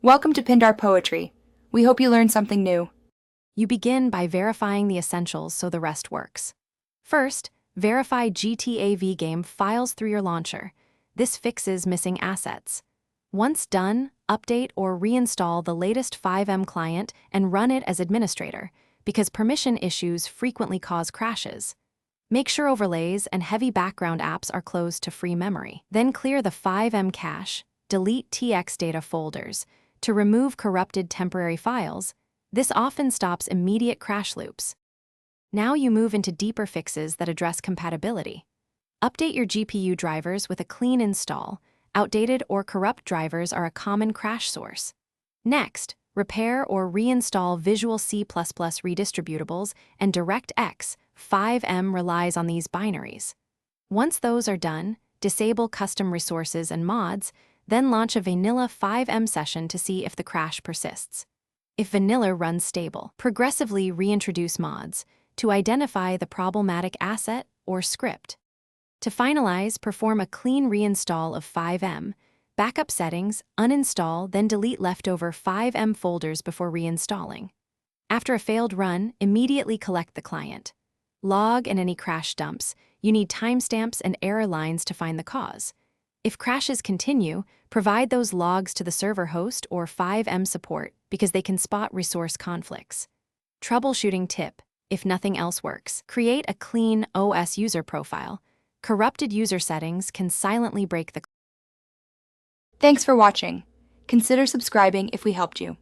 Welcome to Pindar Poetry. We hope you learned something new. You begin by verifying the essentials so the rest works. First, verify GTA Game files through your launcher. This fixes missing assets. Once done, update or reinstall the latest Fivem client and run it as administrator, because permission issues frequently cause crashes. Make sure overlays and heavy background apps are closed to free memory. Then clear the Fivem cache, delete TX data folders. To remove corrupted temporary files, this often stops immediate crash loops. Now you move into deeper fixes that address compatibility. Update your GPU drivers with a clean install. Outdated or corrupt drivers are a common crash source. Next, repair or reinstall Visual C++ redistributables and DirectX. Fivem relies on these binaries. Once those are done, disable custom resources and mods, then launch a vanilla Fivem session to see if the crash persists. If vanilla runs stable, progressively reintroduce mods to identify the problematic asset or script. To finalize, perform a clean reinstall of Fivem, backup settings, uninstall, then delete leftover Fivem folders before reinstalling. After a failed run, immediately collect the client. Log and any crash dumps. You need timestamps and error lines to find the cause. If crashes continue, provide those logs to the server host or Fivem support because they can spot resource conflicts. Troubleshooting tip: if nothing else works, create a clean OS user profile. Corrupted user settings can silently break the. Thanks for watching. Consider subscribing if we helped you.